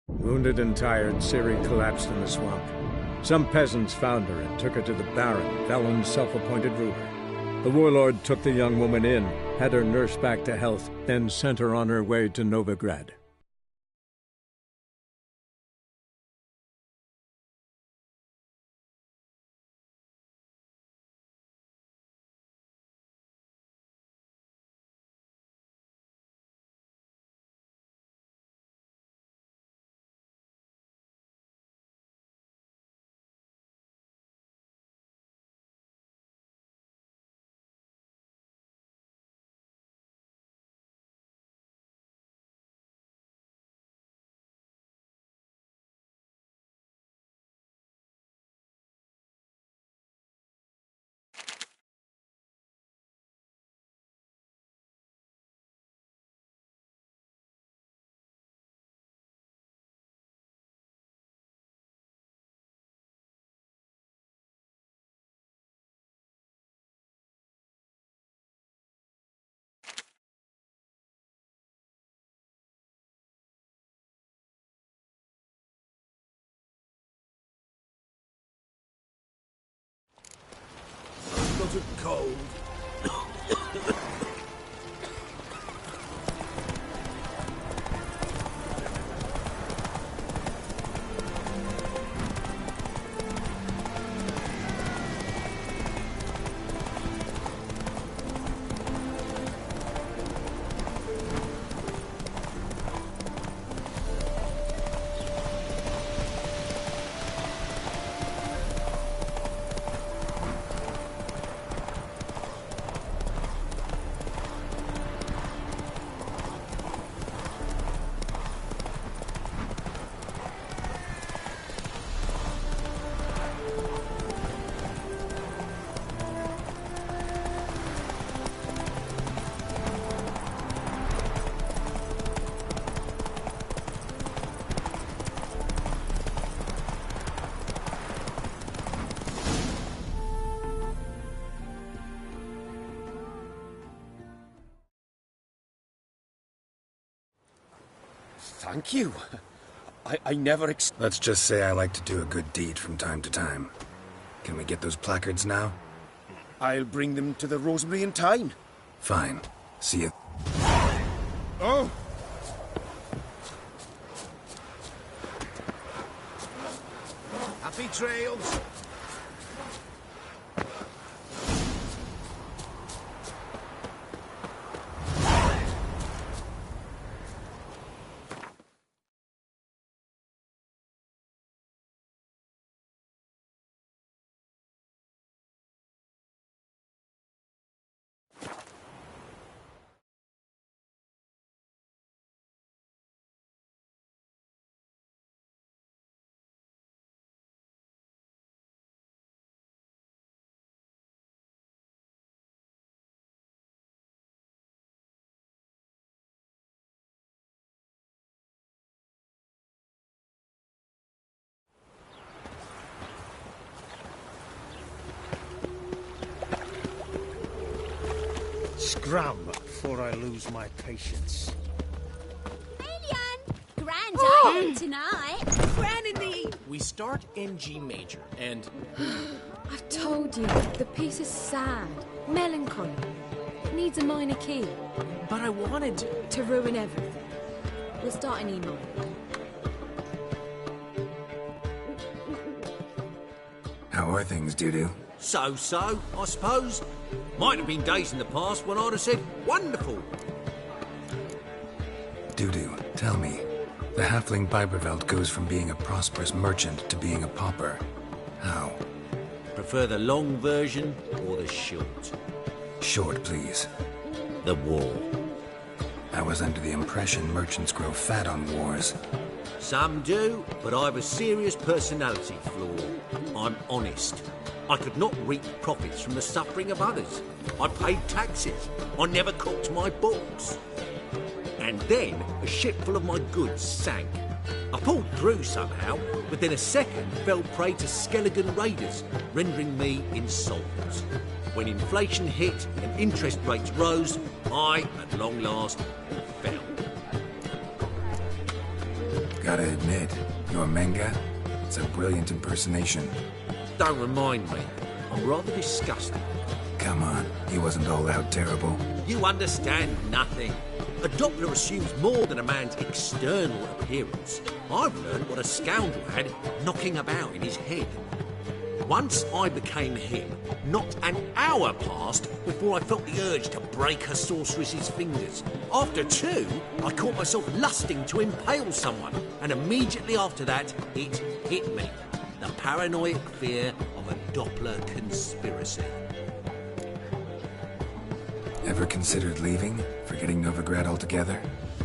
Wounded and tired, Ciri collapsed in the swamp. Some peasants found her and took her to the Baron, Velen's self-appointed ruler. The warlord took the young woman in, had her nursed back to health, then sent her on her way to Novigrad. Got it cold. Thank you. I never Let's just say I like to do a good deed from time to time. Can we get those placards now? I'll bring them to the Rosemary in time. Fine. See you. Oh! Happy trails. Scram before I lose my patience. Grand I am tonight. Gran indeed. We start in G major, and... I've told you, the piece is sad, melancholy. It needs a minor key. But I wanted to ruin everything. We'll start in E minor. How are things, Dudu? So-so, I suppose. Might have been days in the past when I'd have said, wonderful. Dudu, tell me. The halfling Biberveld goes from being a prosperous merchant to being a pauper. How? Prefer the long version or the short? Short, please. The war. I was under the impression merchants grow fat on wars. Some do, but I've a serious personality flaw. I'm honest. I could not reap profits from the suffering of others. I paid taxes. I never cooked my books. And then a ship full of my goods sank. I pulled through somehow, but then a second fell prey to Skelligan raiders, rendering me insolvent. When inflation hit and interest rates rose, I, at long last, fell. Gotta admit, your manga, it's a brilliant impersonation. Don't remind me. I'm rather disgusted. Come on, he wasn't all out terrible. You understand nothing. A Doppler assumes more than a man's external appearance. I've learned what a scoundrel had knocking about in his head. Once I became him, not an hour passed before I felt the urge to break a sorceress's fingers. After 2, I caught myself lusting to impale someone, and immediately after that, it hit me. The paranoid fear of a Doppler conspiracy. Ever considered leaving? Forgetting Novigrad altogether?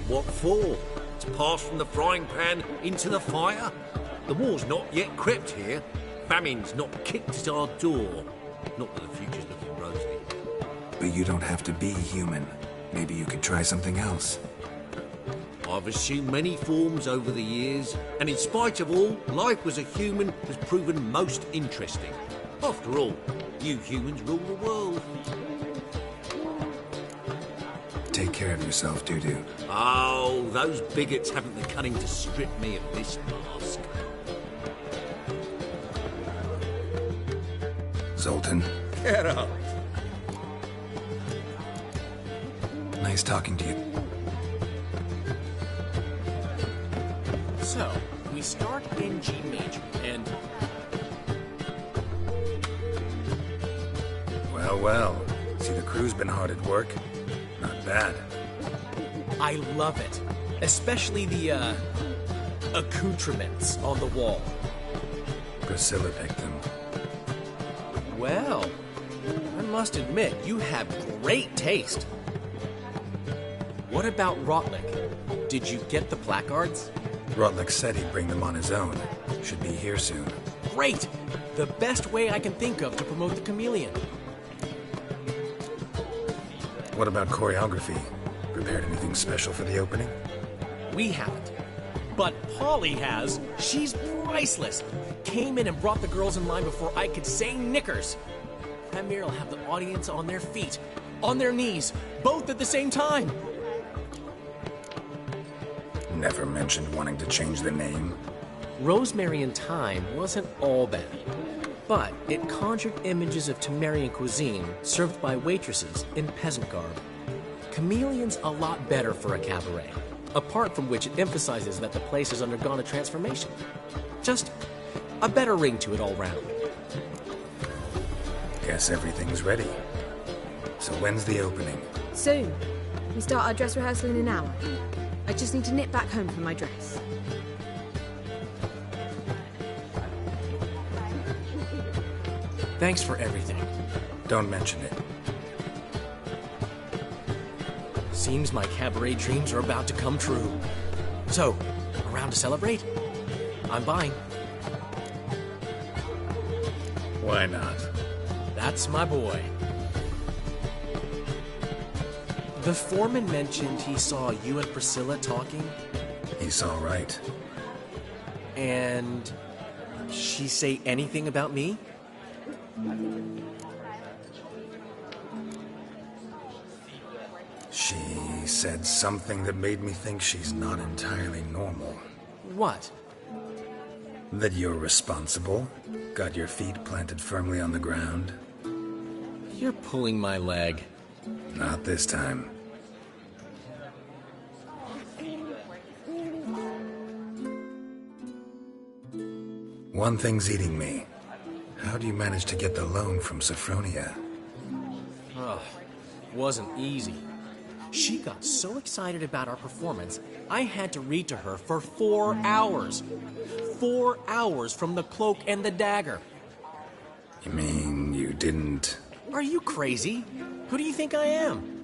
What for? To pass from the frying pan into the fire? The war's not yet crept here. Famine's not kicked at our door. Not that the future's looking rosy. But you don't have to be human. Maybe you could try something else. I've assumed many forms over the years, and in spite of all, life as a human has proven most interesting. After all, you humans rule the world. Take care of yourself, Dudu. Oh, those bigots haven't the cunning to strip me of this mask. Zoltan. Get up. Nice talking to you. So, we start in G major, and... Well, well. See, the crew's been hard at work. Not bad. I love it. Especially the, accoutrements on the wall. Priscilla picked them. Well, I must admit, you have great taste. What about Rotlick? Did you get the placards? Rotlick said he'd bring them on his own. Should be here soon. Great! The best way I can think of to promote the chameleon. What about choreography? Prepared anything special for the opening? We haven't. But Polly has. She's priceless. Came in and brought the girls in line before I could say knickers. Pamir will have the audience on their feet, on their knees, both at the same time. Never mentioned wanting to change the name. Rosemary in Time wasn't all bad, but it conjured images of Temerian cuisine served by waitresses in peasant garb. Chameleon's a lot better for a cabaret, apart from which it emphasizes that the place has undergone a transformation. Just a better ring to it all round. Guess everything's ready. So when's the opening? Soon. We start our dress rehearsal in an hour. I just need to nip back home for my dress. Thanks for everything. Don't mention it. Seems my cabaret dreams are about to come true. So, around to celebrate? I'm buying. Why not? That's my boy. The foreman mentioned he saw you and Priscilla talking. He's all right. And she say anything about me? She said something that made me think she's not entirely normal. What? That you're responsible, got your feet planted firmly on the ground. You're pulling my leg. Not this time. One thing's eating me. How do you manage to get the loan from Sophronia? Ugh, wasn't easy. She got so excited about our performance, I had to read to her for 4 hours. 4 hours from the Cloak and the Dagger. You mean you didn't... Are you crazy? Who do you think I am?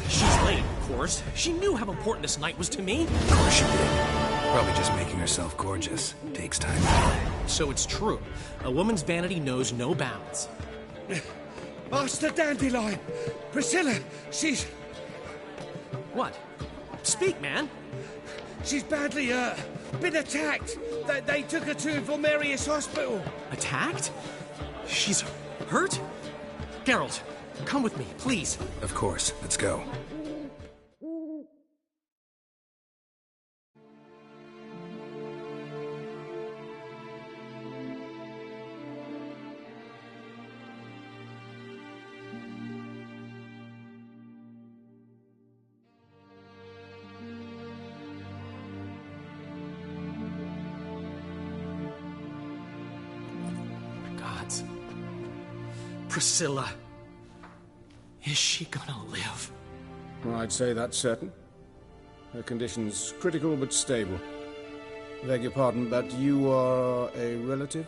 She's late, of course. She knew how important this night was to me. Of course she did. Probably just making herself gorgeous. Takes time. So it's true. A woman's vanity knows no bounds. Master Dandelion! Priscilla, she's... What? Speak, man. She's badly, been attacked. They took her to Vulmerius Hospital. Attacked? She's hurt? Geralt, Come with me, please. Of course. Let's go. Gods. Priscilla. Is she gonna live? I'd say that's certain. Her condition's critical but stable. Beg your pardon, but you are a relative?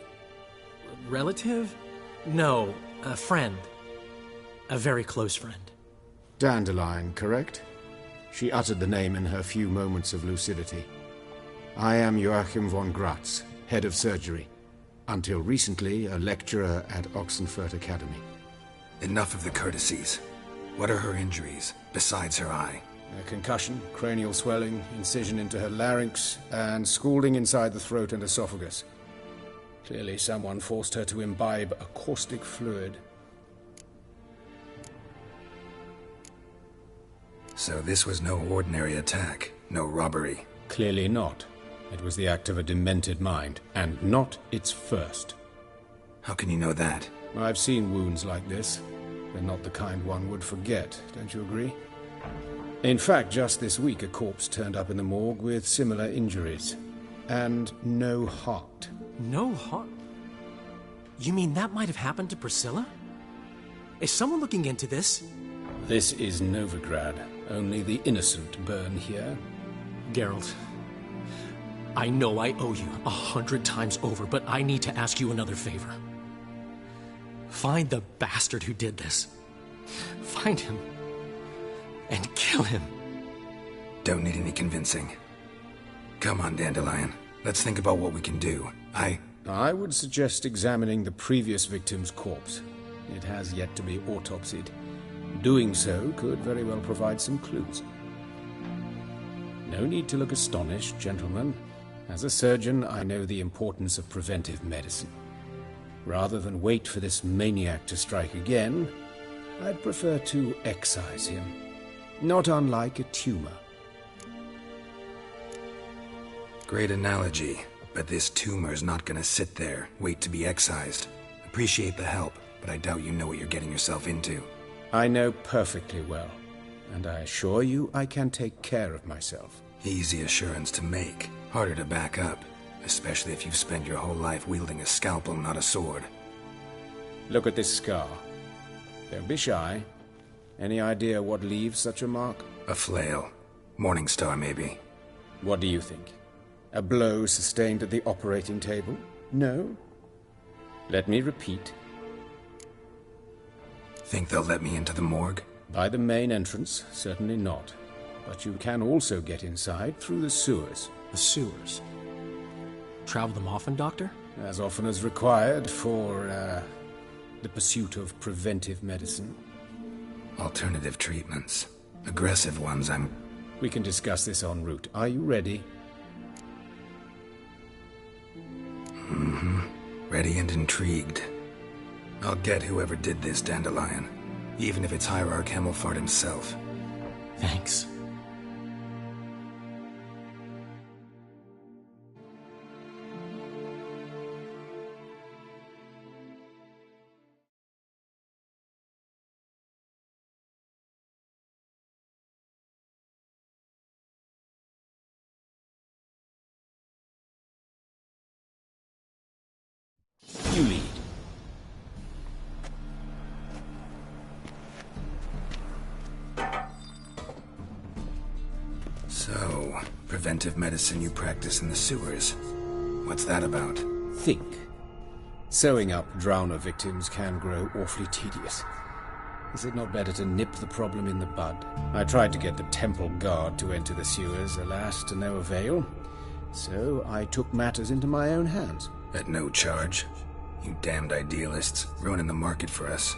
Relative? No, a friend. A very close friend. Dandelion, correct? She uttered the name in her few moments of lucidity. I am Joachim von Gratz, head of surgery. Until recently, a lecturer at Oxenfurt Academy. Enough of the courtesies. What are her injuries, besides her eye? A concussion, cranial swelling, incision into her larynx, and scalding inside the throat and esophagus. Clearly someone forced her to imbibe a caustic fluid. So this was no ordinary attack, no robbery. Clearly not. It was the act of a demented mind, and not its first. How can you know that? I've seen wounds like this. They're not the kind one would forget, don't you agree? In fact, just this week a corpse turned up in the morgue with similar injuries. And no heart. No heart? You mean that might have happened to Priscilla? Is someone looking into this? This is Novigrad. Only the innocent burn here. Geralt, I know I owe you 100 times over, but I need to ask you another favor. Find the bastard who did this. Find him. And kill him. Don't need any convincing. Come on, Dandelion. Let's think about what we can do. I would suggest examining the previous victim's corpse. It has yet to be autopsied. Doing so could very well provide some clues. No need to look astonished, gentlemen. As a surgeon, I know the importance of preventive medicine. Rather than wait for this maniac to strike again, I'd prefer to excise him. Not unlike a tumor. Great analogy, but this tumor's not gonna sit there, wait to be excised. Appreciate the help, but I doubt you know what you're getting yourself into. I know perfectly well, and I assure you I can take care of myself. Easy assurance to make, harder to back up, especially if you've spent your whole life wielding a scalpel, not a sword. Look at this scar. Don't be shy. Any idea what leaves such a mark? A flail. Morningstar, maybe. What do you think? A blow sustained at the operating table? No? Let me repeat. Think they'll let me into the morgue? By the main entrance, certainly not. But you can also get inside through the sewers. The sewers? Travel them often, Doctor? As often as required for, the pursuit of preventive medicine. Alternative treatments. Aggressive ones, We can discuss this en route. Are you ready? Mm-hmm. Ready and intrigued. I'll get whoever did this, Dandelion. Even if it's Hierarch Hemmelfart himself. Thanks. You lead. So, preventive medicine you practice in the sewers. What's that about? Think. Sewing up drowner victims can grow awfully tedious. Is it not better to nip the problem in the bud? I tried to get the temple guard to enter the sewers, alas, to no avail. So I took matters into my own hands. At no charge. You damned idealists, ruining the market for us.